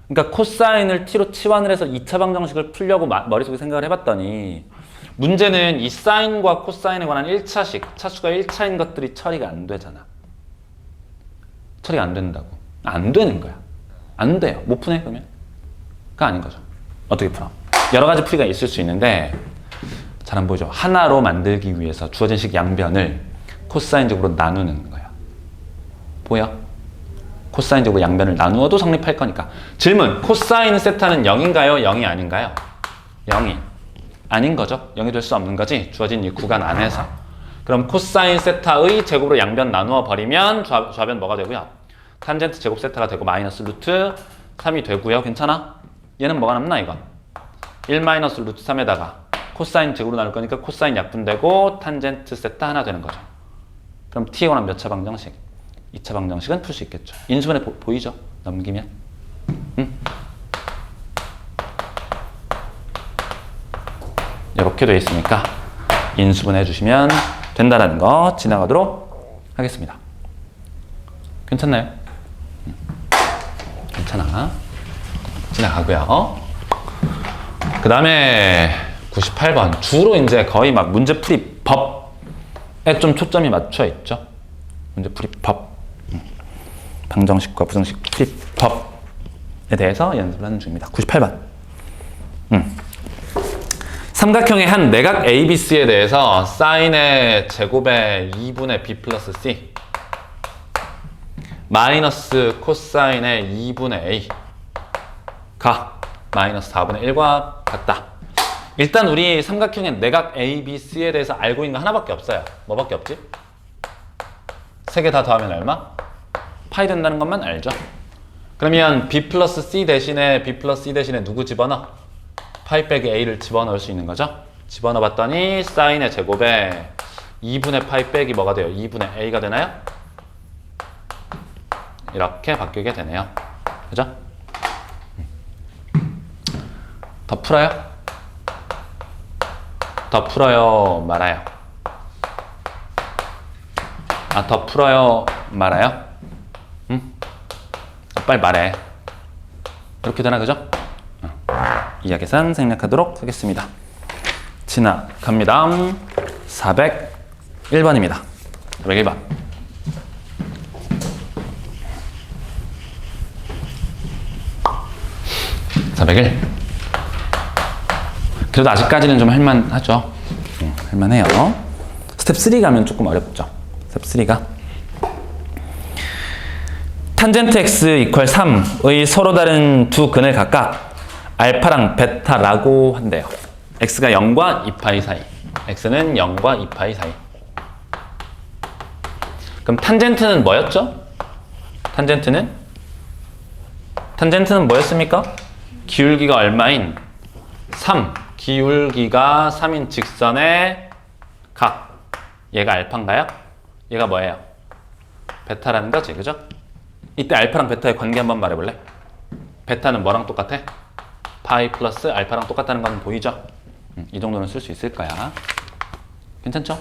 그러니까 코사인을 t로 치환을 해서 2차 방정식을 풀려고 머릿속에 생각을 해봤더니 문제는 이 사인과 코사인에 관한 1차식, 차수가 1차인 것들이 처리가 안 되잖아. 처리가 안 된다고. 안 되는 거야. 안 돼요. 못 푸네 그러면? 그거 아닌 거죠. 어떻게 풀어? 여러 가지 풀이가 있을 수 있는데 잘 안 보이죠? 하나로 만들기 위해서 주어진 식 양변을 코사인적으로 나누는 거야. 보여? 코사인적으로 양변을 나누어도 성립할 거니까. 질문, 코사인 세타는 0인가요? 0이 아닌가요? 0이 아닌 거죠. 0이 될 수 없는 거지. 주어진 이 구간 안에서. 그럼 코사인 세타의 제곱으로 양변 나누어 버리면 좌변 뭐가 되고요? 탄젠트 제곱 세타가 되고 마이너스 루트 3이 되고요. 괜찮아? 얘는 뭐가 남나 이건? 1 마이너스 루트 3에다가 코사인 제곱으로 나눌 거니까 코사인 약분되고 탄젠트 세타 하나 되는 거죠. 그럼 t에 관한 몇 차 방정식? 2차 방정식은 풀 수 있겠죠. 인수분해 보이죠? 넘기면. 이렇게 되어 있으니까 인수분해 해주시면 된다는 거 지나가도록 하겠습니다. 괜찮나요? 괜찮아. 지나가고요. 그 다음에 98번 주로 이제 거의 막 문제풀이 법에 좀 초점이 맞춰 있죠. 문제 풀이법. 방정식과 부정식 풀이법에 대해서 연습을 하는 중입니다. 98번. 삼각형의 한 내각 ABC에 대해서 사인의 제곱의 2분의 B 플러스 C 마이너스 코사인의 2분의 A가 마이너스 4분의 1과 같다. 일단 우리 삼각형의 내각 ABC에 대해서 알고 있는 거 하나밖에 없어요. 뭐밖에 없지? 세 개 다 더하면 얼마? 파이 된다는 것만 알죠. 그러면 B 플러스 C 대신에 누구 집어넣어? 파이 빼기 A를 집어넣을 수 있는 거죠. 집어넣어 봤더니 사인의 제곱에 2분의 파이 빼기 뭐가 돼요? 2분의 A가 되나요? 이렇게 바뀌게 되네요. 그죠? 더 풀어요? 더 풀어요? 말아요? 더 풀어요? 말아요? 빨리 말해. 이렇게 되나, 그죠? 이하 계산 생략하도록 하겠습니다. 지나갑니다. 401번입니다. 401번. 그래도 아직까지는 좀 할만하죠. 할만해요. 스텝 3 가면 조금 어렵죠. 스텝 3가 탄젠트 x 이퀄 3의 서로 다른 두 근을 각각 알파랑 베타라고 한대요. x가 0과 2파이 사이. x는 0과 2파이 사이. 그럼 탄젠트는 뭐였죠? 탄젠트는 뭐였습니까? 기울기가 얼마인 3. 기울기가 3인 직선의 각. 얘가 알파인가요? 얘가 뭐예요? 베타라는 거지, 그죠? 이때 알파랑 베타의 관계 한번 말해볼래? 베타는 뭐랑 똑같아? 파이 플러스 알파랑 똑같다는 건 보이죠? 이 정도는 쓸 수 있을 거야. 괜찮죠?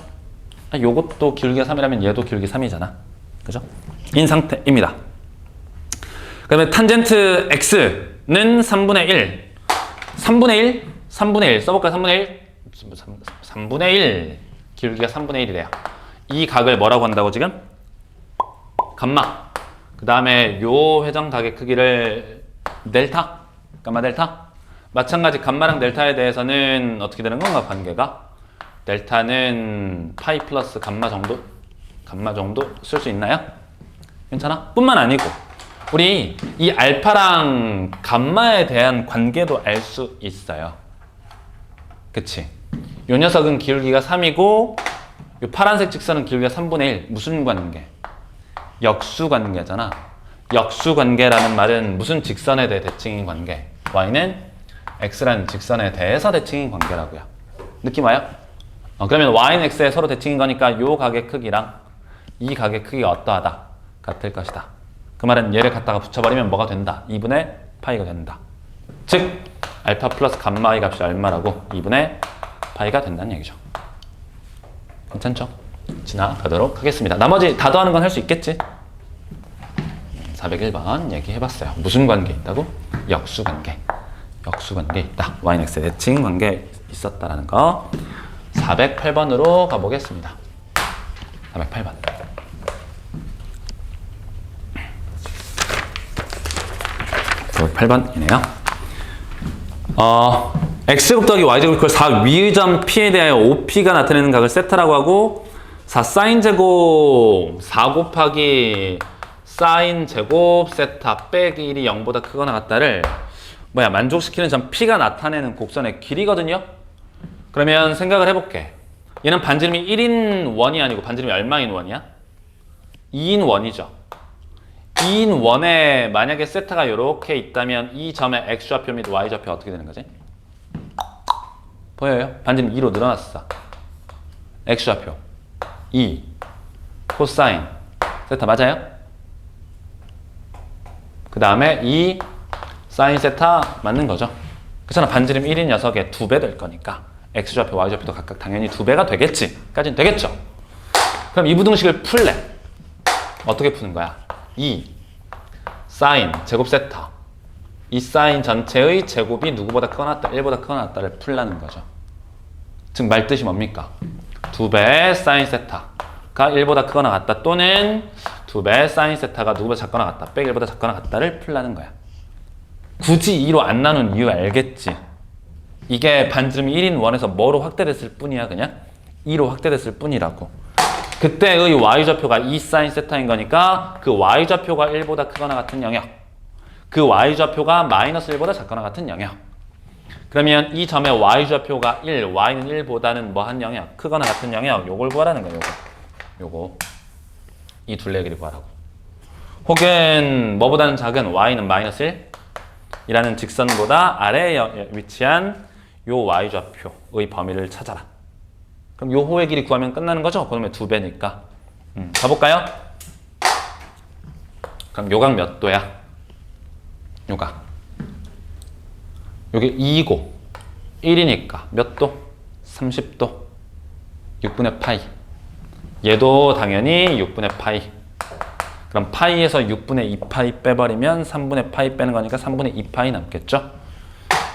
요것도 기울기가 3이라면 얘도 기울기 3이잖아. 그죠? 인 상태입니다. 그 다음에 탄젠트 x는 3분의 1. 3분의 1? 3분의 1. 써볼까요? 3분의 1? 3분의 1. 기울기가 3분의 1이래요. 이 각을 뭐라고 한다고 지금? 감마. 그 다음에 요 회전각의 크기를 델타? 감마 델타? 마찬가지 감마랑 델타에 대해서는 어떻게 되는 건가, 관계가? 델타는 파이 플러스 감마 정도 쓸 수 있나요? 괜찮아? 뿐만 아니고 우리 이 알파랑 감마에 대한 관계도 알 수 있어요. 그치? 요 녀석은 기울기가 3이고 요 파란색 직선은 기울기가 3분의 1. 무슨 관계? 역수관계잖아. 역수관계라는 말은 무슨 직선에 대해 대칭인 관계? y는 x라는 직선에 대해서 대칭인 관계라고요. 느낌 와요? 그러면 y는 x에 서로 대칭인 거니까 요 각의 크기랑 이 각의 크기가 어떠하다? 같을 것이다. 그 말은 얘를 갖다가 붙여버리면 뭐가 된다? 2분의 파이가 된다. 즉 알파 플러스 감마의 값이 얼마라고? 2분의 파이가 된다는 얘기죠. 괜찮죠? 지나가도록 하겠습니다. 나머지 다 더하는 건 할 수 있겠지? 401번 얘기해봤어요. 무슨 관계 있다고? 역수관계. 역수관계 있다. y는 x의 대칭 관계 있었다라는 거. 408번으로 가보겠습니다. 408번. x곱 더하기 y제곱 이퀄 4 위의 점 p에 대하여 OP가 나타내는 각을 세타라고 하고 4 사인 제곱 4 곱하기 사인 제곱 세타 빼기 1이 0보다 크거나 같다를 만족시키는 점 p가 나타내는 곡선의 길이거든요. 그러면 생각을 해볼게. 얘는 반지름이 1인 원이 아니고 반지름이 얼마인 원이야? 2인 원이죠. 2인 원에 만약에 세타가 이렇게 있다면 이 점의 x좌표 및 y좌표 어떻게 되는 거지? 보여요? 반지름 2로 늘어났어. x좌표 2 코사인 세타 맞아요? 그 다음에 2 사인 세타 맞는 거죠. 그렇잖아. 반지름 1인 녀석의 2배 될 거니까 x좌표 y좌표도 각각 당연히 2배가 되겠지. 까지는 되겠죠. 그럼 이 부등식을 풀래. 어떻게 푸는 거야? 2 사인 제곱 세타 이 사인 전체의 제곱이 누구보다 크거나 같다 1보다 크거나 같다를 풀라는 거죠. 즉 말뜻이 뭡니까? 2배 사인 세타가 1보다 크거나 같다 또는 2배 사인 세타가 누구보다 작거나 같다 빼기 1보다 작거나 같다를 풀라는 거야. 굳이 2로 안 나눈 이유 알겠지? 이게 반지름이 1인 원에서 뭐로 확대됐을 뿐이야. 그냥 2로 확대됐을 뿐이라고. 그때의 y좌표가 2 사인 세타인 거니까 그 y좌표가 1보다 크거나 같은 영역, 그 y좌표가 마이너스 1보다 작거나 같은 영역. 그러면 이 점의 y좌표가 1, y는 1보다는 뭐한 영역? 크거나 같은 영역. 요걸 구하라는 거예요. 요거. 이 둘레의 길이 구하라고. 혹은 뭐보다는 작은 y는 마이너스 1 이라는 직선보다 아래에 위치한 요 y좌표의 범위를 찾아라. 그럼 요 호의 길이 구하면 끝나는 거죠? 그러면 2배니까. 가볼까요? 그럼 요각 몇 도야? 요각. 여기 2고 1이니까 몇 도? 30도. 6분의 파이. 얘도 당연히 6분의 파이. 그럼 파이에서 6분의 2파이 빼버리면 3분의 파이 빼는 거니까 3분의 2파이 남겠죠?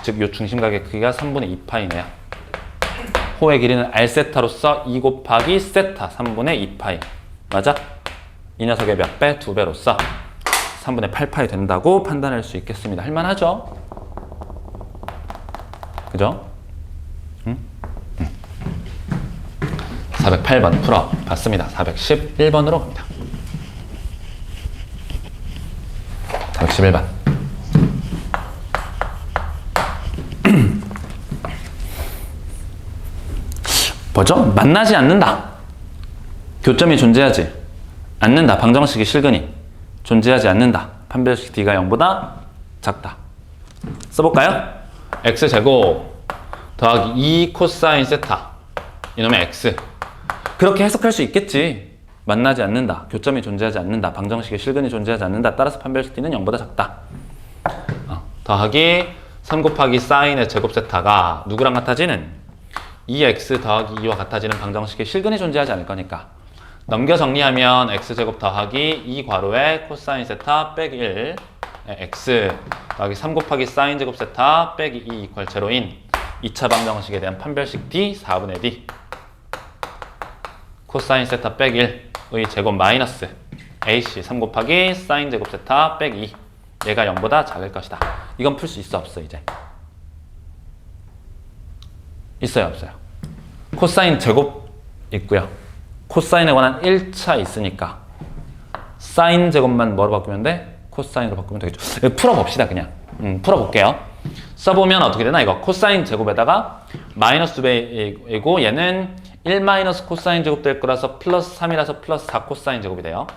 즉, 요 중심각의 크기가 3분의 2파이네요. 호의 길이는 R세타로서 2 곱하기 세타 3분의 2파이. 맞아? 이 녀석의 몇 배? 2배로서 3분의 8파이 된다고 판단할 수 있겠습니다. 할만하죠? 그죠? 408번 풀어봤습니다. 411번으로 갑니다. 411번. 뭐죠? 만나지 않는다. 교점이 존재하지 않는다. 방정식이 실근이 존재하지 않는다. 판별식 D가 0보다 작다. 써볼까요? X제곱 더하기 2 코사인 세타 이놈의 X. 그렇게 해석할 수 있겠지. 만나지 않는다. 교점이 존재하지 않는다. 방정식의 실근이 존재하지 않는다. 따라서 판별식 D는 0보다 작다. 더하기 3 곱하기 사인의 제곱 세타가 누구랑 같아지는? 2x 더하기 2와 같아지는 방정식의 실근이 존재하지 않을 거니까. 넘겨 정리하면 x제곱 더하기 2 괄호에 코사인 세타 빼기 1 x 더하기 3 곱하기 사인 제곱 세타 빼기 2 이퀄 제로인 2차 방정식에 대한 판별식 D 4분의 D 코사인 세타 빼기 1의 제곱 마이너스 AC 3 곱하기 사인 제곱 세타 빼기 2 얘가 0보다 작을 것이다. 이건 풀 수 있어 없어 이제? 있어요 없어요? 코사인 제곱 있고요. 코사인에 관한 1차 있으니까 사인 제곱만 뭐로 바꾸면 돼? 코사인으로 바꾸면 되겠죠. 풀어봅시다 그냥. 풀어볼게요. 써보면 어떻게 되나 이거 코사인 제곱에다가 마이너스 2배이고 얘는 1 마이너스 코사인 제곱 될 거라서 플러스 3이라서 플러스 4 코사인 제곱이 돼요.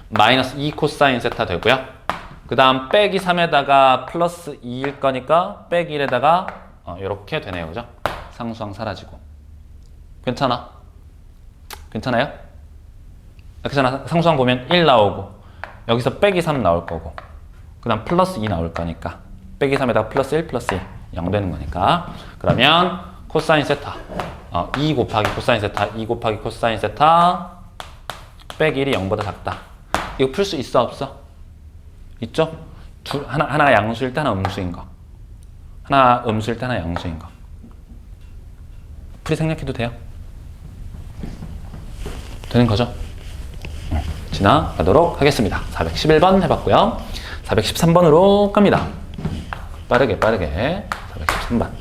마이너스 2 코사인 세타 되고요. 그 다음 빼기 3에다가 플러스 2일 거니까 빼기 1에다가 이렇게 되네요. 그죠? 상수항 사라지고. 괜찮아? 괜찮아요? 괜찮아? 상수항 보면 1 나오고 여기서 빼기 3 나올 거고 그 다음 플러스 2 나올 거니까 빼기 3에다가 플러스 1 플러스 2 0 되는 거니까 그러면 코사인 세타 2 곱하기 코사인 세타 2 곱하기 코사인 세타 빼기 1이 0보다 작다. 이거 풀 수 있어 없어? 있죠? 하나가 양수일 때 하나 음수인 거. 하나 음수일 때 하나 양수인 거. 풀이 생략해도 돼요? 되는 거죠? 지나가도록 하겠습니다. 411번 해봤고요. 413번으로 갑니다. 빠르게 413번.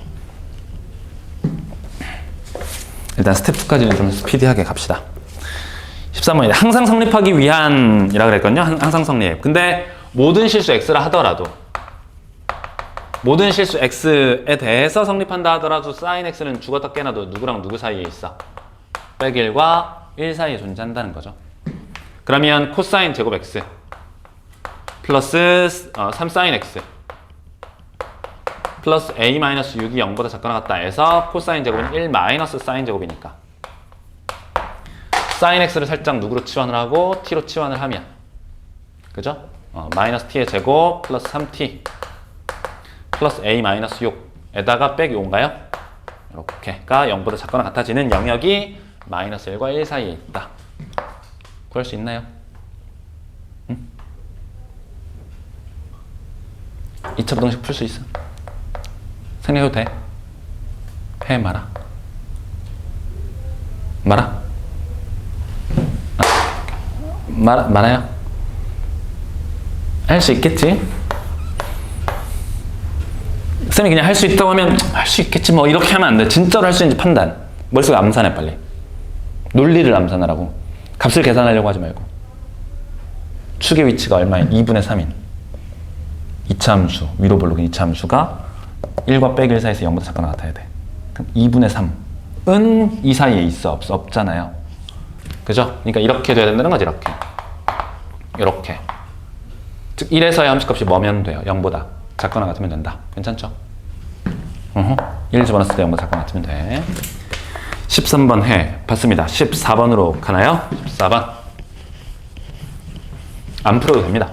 일단 스텝 2까지는 좀 스피디하게 갑시다. 13번입니다. 항상 성립하기 위한이라 그랬거든요. 항상 성립. 근데 모든 실수 x라 하더라도 모든 실수 x에 대해서 성립한다 하더라도 sin x는 죽었다 깨나도 누구랑 누구 사이에 있어? 빼기 1과 1 사이에 존재한다는 거죠. 그러면 코사인 제곱 x 플러스 3sin x 플러스 a-6이 0보다 작거나 같다 해서 코사인 제곱은 1 마이너스 사인 제곱이니까 sin x를 살짝 누구로 치환을 하고 t로 치환을 하면 그죠? 마이너스 t의 제곱 플러스 3t 플러스 a 마이너스 6에다가 빼기 5인가요? 이렇게가 0보다 작거나 같아지는 영역이 마이너스 1과 1 사이에 있다. 구할 수 있나요? 2차 부등식 풀 수 있어? 생략해도 돼? 해 마라. 말아? 말아요? 할 수 있겠지? 쌤이 그냥 할 수 있다고 하면 할 수 있겠지 뭐 이렇게 하면 안 돼. 진짜로 할 수 있는지 판단. 머릿속에 암산해 빨리. 논리를 암산하라고. 값을 계산하려고 하지 말고. 축의 위치가 얼마인? 2분의 3인 2차 함수, 위로 볼록인 2차 함수가 1과 빼기 1 사이에서 0보다 작거나 같아야 돼. 그럼 2분의 3은 이 사이에 있어? 없잖아요. 그죠? 그러니까 이렇게 돼야 된다는 거지. 이렇게. 즉 1에서의 함수값이 뭐면 돼요? 0보다 작거나 같으면 된다. 괜찮죠? 1 집어넣었을 때 0보다 작거나 같으면 돼. 13번 해 봤습니다. 14번으로 가나요? 14번 안 풀어도 됩니다.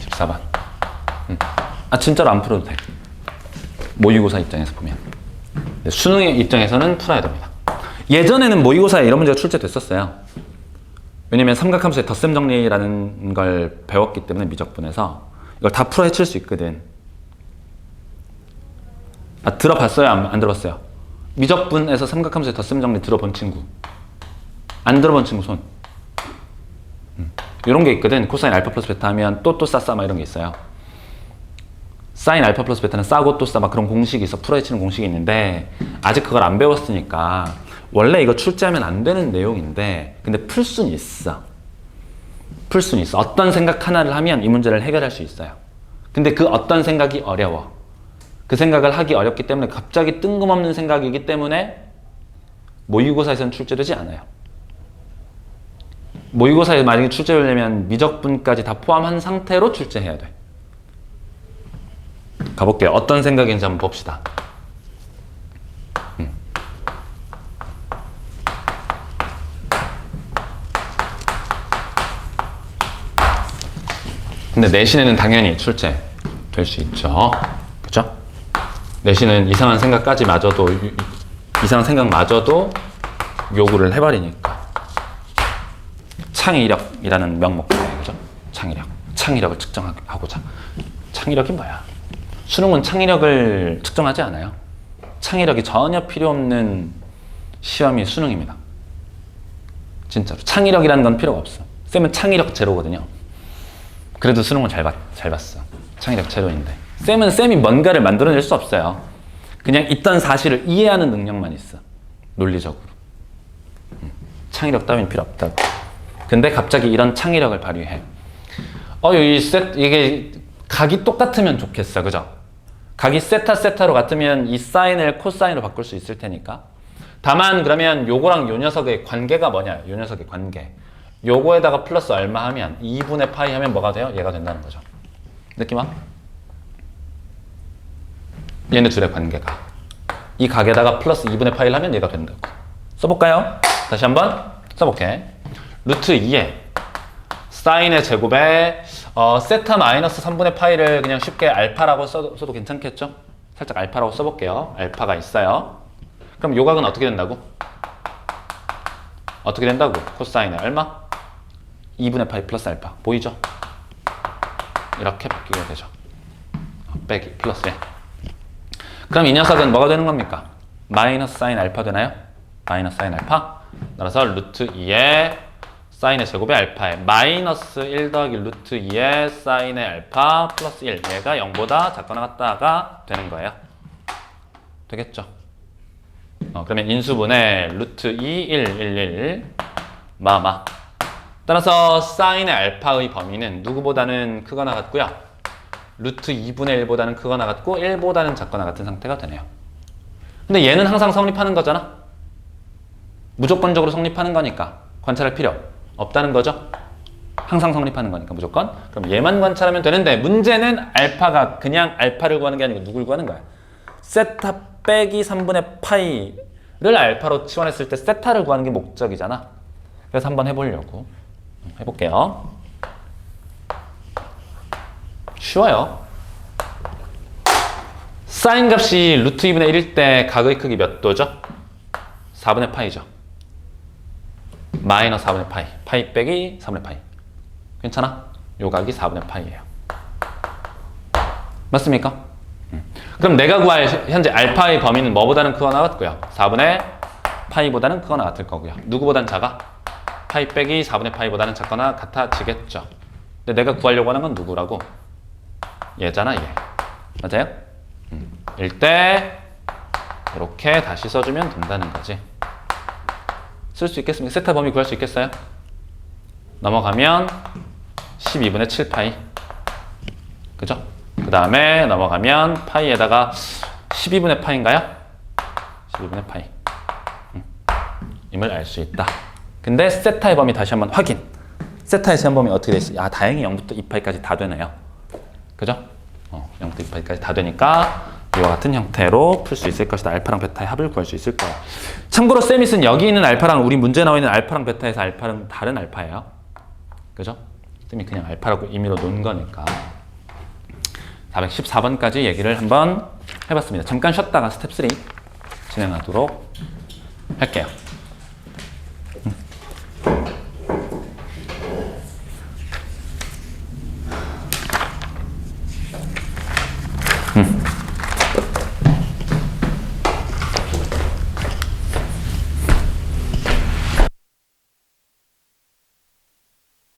14번 진짜로 안 풀어도 돼. 모의고사 입장에서 보면. 수능의 입장에서는 풀어야 됩니다. 예전에는 모의고사에 이런 문제가 출제됐었어요. 왜냐면 삼각함수의 덧셈 정리라는 걸 배웠기 때문에 미적분에서 이걸 다 풀어 헤칠 수 있거든. 들어봤어요? 안 들어봤어요? 미적분에서 삼각함수의 덧셈 정리 들어본 친구, 안 들어본 친구 손. 이런 게 있거든. 코사인 알파 플러스 베타 하면 또 싸 막 이런 게 있어요. 사인 알파 플러스 베타는 싸고 또 싸 막 그런 공식이 있어. 풀어 헤치는 공식이 있는데 아직 그걸 안 배웠으니까 원래 이거 출제하면 안 되는 내용인데 근데 풀 수는 있어. 어떤 생각 하나를 하면 이 문제를 해결할 수 있어요. 근데 그 어떤 생각이 어려워. 그 생각을 하기 어렵기 때문에 갑자기 뜬금없는 생각이기 때문에 모의고사에서는 출제되지 않아요. 모의고사에 만약에 출제하려면 미적분까지 다 포함한 상태로 출제해야 돼. 가볼게요. 어떤 생각인지 한번 봅시다. 근데 내신에는 당연히 출제 될 수 있죠. 그죠? 내신은 이상한 생각마저도 요구를 해버리니까. 창의력이라는 명목하에, 그죠? 창의력을 측정하고자. 창의력이 뭐야? 수능은 창의력을 측정하지 않아요. 창의력이 전혀 필요 없는 시험이 수능입니다. 진짜로. 창의력이라는 건 필요가 없어. 쌤은 창의력 제로거든요. 그래도 수능은 잘 봤어. 창의력 제로인데. 쌤이 뭔가를 만들어낼 수 없어요. 그냥 있던 사실을 이해하는 능력만 있어. 논리적으로. 창의력 따윈 필요 없다고. 근데 갑자기 이런 창의력을 발휘해. 이게 각이 똑같으면 좋겠어. 그죠? 각이 세타로 같으면 이 사인을 코사인으로 바꿀 수 있을 테니까. 다만 그러면 요거랑 요 녀석의 관계가 뭐냐? 요 녀석의 관계. 요거에다가 플러스 얼마 하면 2분의 파이 하면 뭐가 돼요? 얘가 된다는 거죠. 느낌 와? 얘네 둘의 관계가. 이 각에다가 플러스 2분의 파이를 하면 얘가 된다고. 써볼까요? 다시 한번 써볼게. 루트 2에 사인의 제곱에 세타 마이너스 3분의 파이를 그냥 쉽게 알파라고 써도 괜찮겠죠? 살짝 알파라고 써볼게요. 알파가 있어요. 그럼 요 각은 어떻게 된다고? 어떻게 된다고? 코사인에 얼마? 2분의 파이 플러스 알파. 보이죠? 이렇게 바뀌게 되죠. 빼기 플러스 1. 그럼 이 녀석은 뭐가 되는 겁니까? 마이너스 사인 알파 되나요? 마이너스 사인 알파. 따라서 루트 2의 사인의 제곱의 알파에 마이너스 1 더하기 루트 2의 사인의 알파 플러스 1. 얘가 0보다 작거나 같다가 되는 거예요. 되겠죠? 그러면 인수분해 루트 2, 1, 1, 1 마마. 따라서 사인의 알파의 범위는 누구보다는 크거나 같고요. 루트 2분의 1보다는 크거나 같고 1보다는 작거나 같은 상태가 되네요. 근데 얘는 항상 성립하는 거잖아. 무조건적으로 성립하는 거니까 관찰할 필요 없다는 거죠. 항상 성립하는 거니까 무조건. 그럼 얘만 관찰하면 되는데 문제는 알파가 그냥 알파를 구하는 게 아니고 누굴 구하는 거야? 세타 빼기 3분의 파이를 알파로 치환했을 때 세타를 구하는 게 목적이잖아. 그래서 한번 해보려고. 해볼게요. 쉬워요. 사인 값이 루트 2분의 1일 때 각의 크기 몇 도죠? 4분의 파이죠. 마이너스 4분의 파이. 파이 빼기 4분의 파이. 괜찮아? 요 각이 4분의 파이예요. 맞습니까? 그럼 내가 구할 현재 알파의 범위는 뭐보다는 크거나 같고요. 4분의 파이보다는 크거나 같을 거고요. 누구보단 작아? 파이 빼기 4분의 파이보다는 작거나 같아지겠죠. 근데 내가 구하려고 하는 건 누구라고? 얘잖아, 얘. 맞아요? 일 때 이렇게 다시 써주면 된다는 거지. 쓸 수 있겠습니까? 세타 범위 구할 수 있겠어요? 넘어가면 12분의 7파이. 그죠? 그 다음에 넘어가면 파이에다가 12분의 파인가요? 12분의 파이. 임을 알 수 있다. 근데 세타의 범위 다시 한번 확인. 세타의 세한 범위 어떻게 돼 있어요? 아, 다행히 0부터 2파이까지 다 되네요. 그죠? 0부터 2파이까지 다 되니까 이와 같은 형태로 풀 수 있을 것이다. 알파랑 베타의 합을 구할 수 있을 거예요. 참고로 쌤이 쓴 여기 있는 알파랑 우리 문제 나와 있는 알파랑 베타에서 알파는 다른 알파예요. 그죠? 쌤이 그냥 알파라고 임의로 놓은 거니까. 414번까지 얘기를 한번 해봤습니다. 잠깐 쉬었다가 스텝 3 진행하도록 할게요.